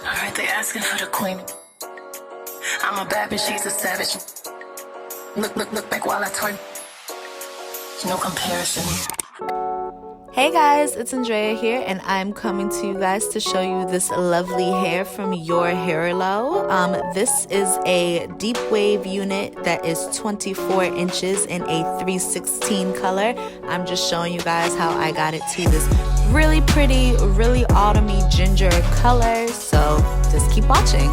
Alright, they asking for the queen. I'm a bad bitch, she's a savage. Look back while I twerk. No comparison. Hey guys, it's Andrea here, and I'm coming to you guys to show you this lovely hair from Yourhairlo. This is a deep wave unit that is 24 inches in a 316 color. I'm just showing you guys how I got it to this really pretty, really autumny ginger color, so just keep watching.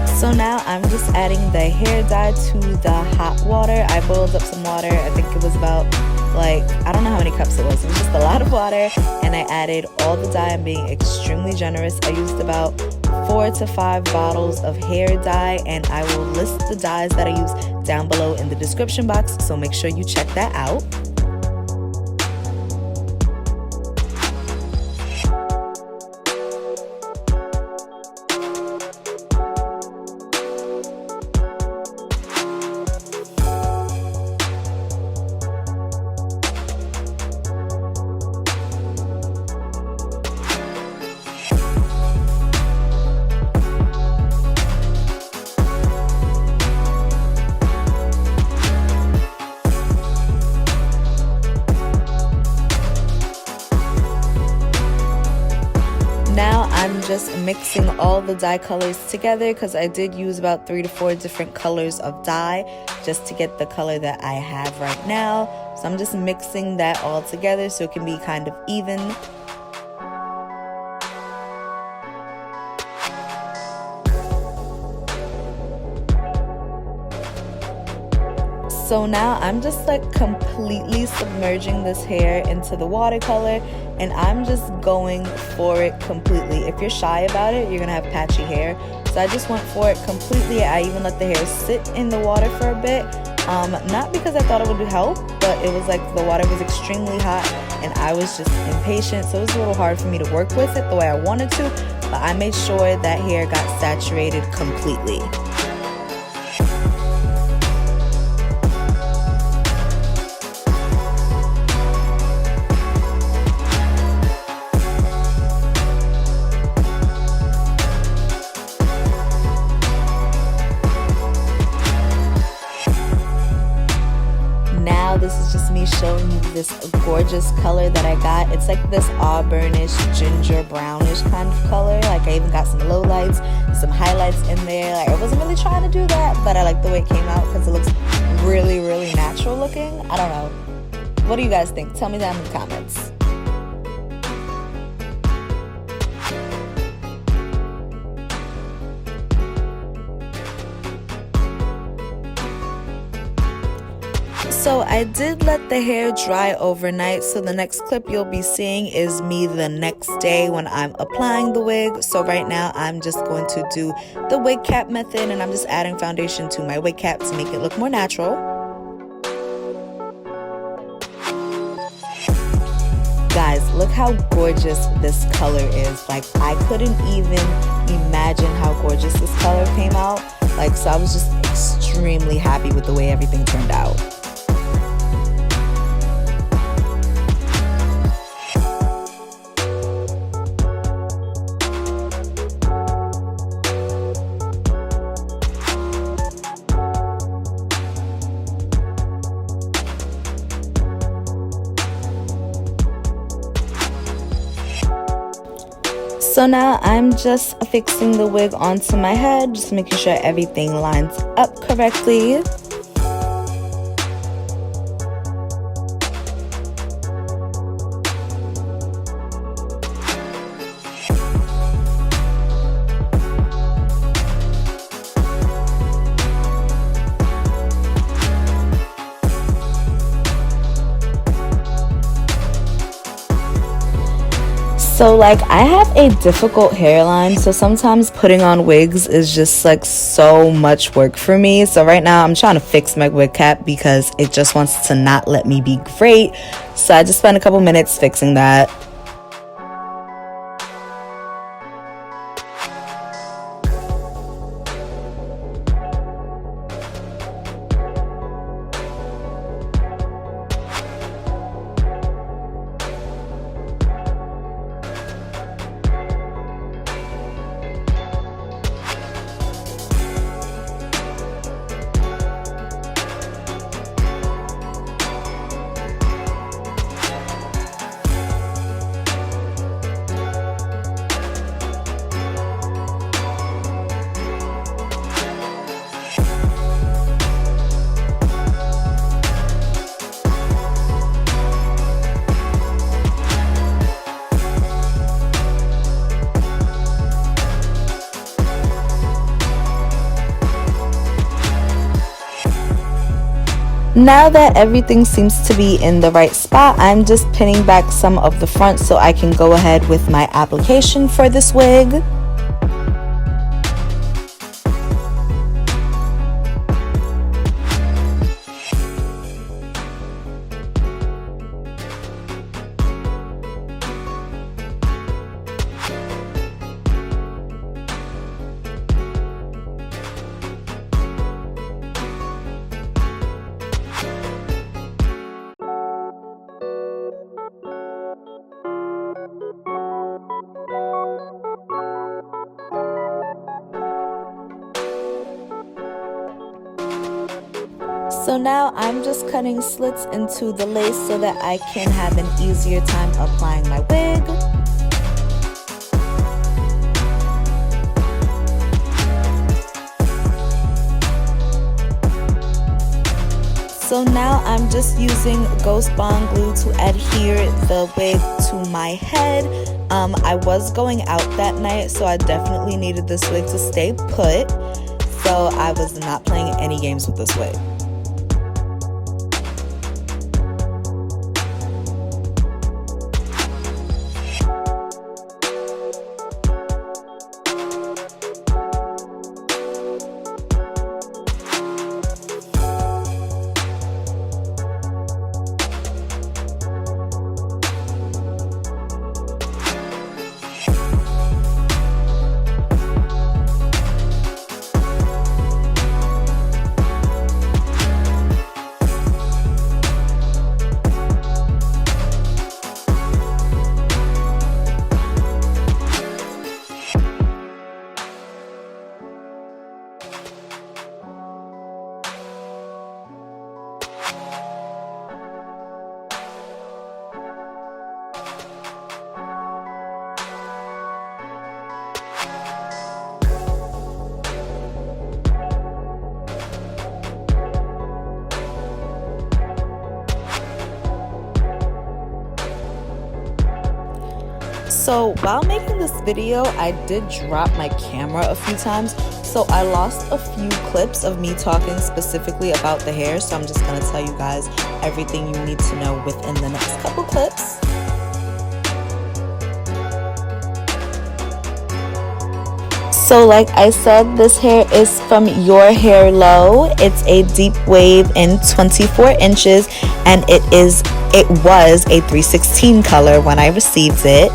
So now I'm just adding the hair dye to the hot water. I boiled up some water. I think it was about I don't know how many cups it was. It was just a lot of water, and I added all the dye. I'm being extremely generous. I used about 4 to 5 bottles of hair dye, and I will list the dyes that I use down below in the description box, so make sure you check that out. Now I'm just mixing all the dye colors together because I did use about 3 to 4 different colors of dye just to get the color that I have right now. So I'm just mixing that all together so it can be kind of even. So now I'm just completely submerging this hair into the watercolor, and I'm just going for it completely. If you're shy about it, you're gonna have patchy hair. So I just went for it completely. I even let the hair sit in the water for a bit. Not because I thought it would help, but it was the water was extremely hot and I was just impatient. So it was a little hard for me to work with it the way I wanted to, but I made sure that hair got saturated completely. This is just me showing you this gorgeous color that I got. It's like this auburnish, ginger brownish kind of color. I even got some lowlights, some highlights in there. I wasn't really trying to do that, but I like the way it came out because it looks really, really natural looking. I don't know. What do you guys think? Tell me down in the comments. So I did let the hair dry overnight, so the next clip you'll be seeing is me the next day when I'm applying the wig. So right now I'm just going to do the wig cap method, and I'm just adding foundation to my wig cap to make it look more natural. Guys, look how gorgeous this color is. I couldn't even imagine how gorgeous this color came out. So I was just extremely happy with the way everything turned out. So now I'm just fixing the wig onto my head, just making sure everything lines up correctly. So I have a difficult hairline, so sometimes putting on wigs is just so much work for me. So right now I'm trying to fix my wig cap because it just wants to not let me be great. So I just spent a couple minutes fixing that. Now that everything seems to be in the right spot, I'm just pinning back some of the front so I can go ahead with my application for this wig. So now I'm just cutting slits into the lace so that I can have an easier time applying my wig. So now I'm just using Ghost Bond glue to adhere the wig to my head. I was going out that night, so I definitely needed this wig to stay put. So I was not playing any games with this wig. So while making this video, I did drop my camera a few times, so I lost a few clips of me talking specifically about the hair, so I'm just going to tell you guys everything you need to know within the next couple clips. So like I said, this hair is from Yourhairlo. It's a deep wave in 24 inches, and it was a 316 color when I received it.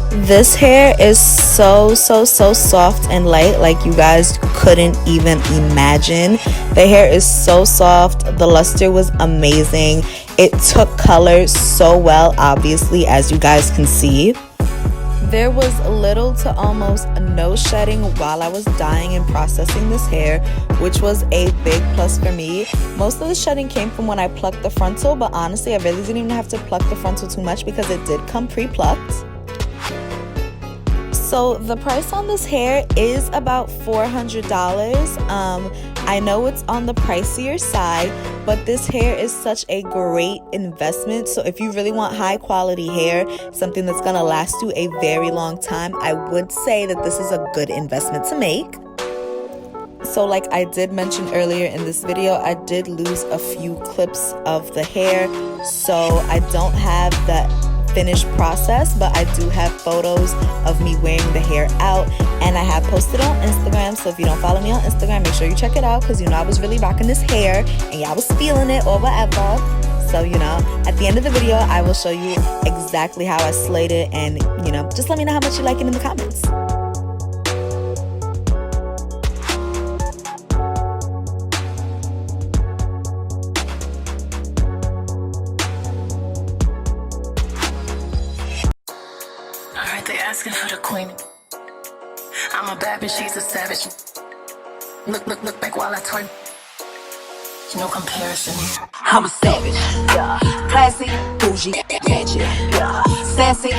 This hair is so soft and light, like you guys couldn't even imagine. The hair is so soft. The luster was amazing. It took color so well, obviously, as you guys can see. There was little to almost no shedding while I was dyeing and processing this hair, which was a big plus for me. Most of the shedding came from when I plucked the frontal, but honestly, I really didn't even have to pluck the frontal too much because it did come pre-plucked. So the price on this hair is about $400. I know it's on the pricier side, but this hair is such a great investment. So if you really want high quality hair, something that's gonna last you a very long time, I would say that this is a good investment to make. So like I did mention earlier in this video, I did lose a few clips of the hair, so I don't have that finished process, but I do have photos of me wearing the hair out, and I have posted on Instagram. So if you don't follow me on Instagram, make sure you check it out, because you know I was really rocking this hair and y'all was feeling it or whatever. So you know, at the end of the video I will show you exactly how I slayed it, and you know, just let me know how much you like it in the comments. They asking for the queen. I'm a bad bitch, she's a savage. Look back while I twerk. No comparison. I'm a savage, yeah. Classy, bougie, ratchet, yeah. Sassy.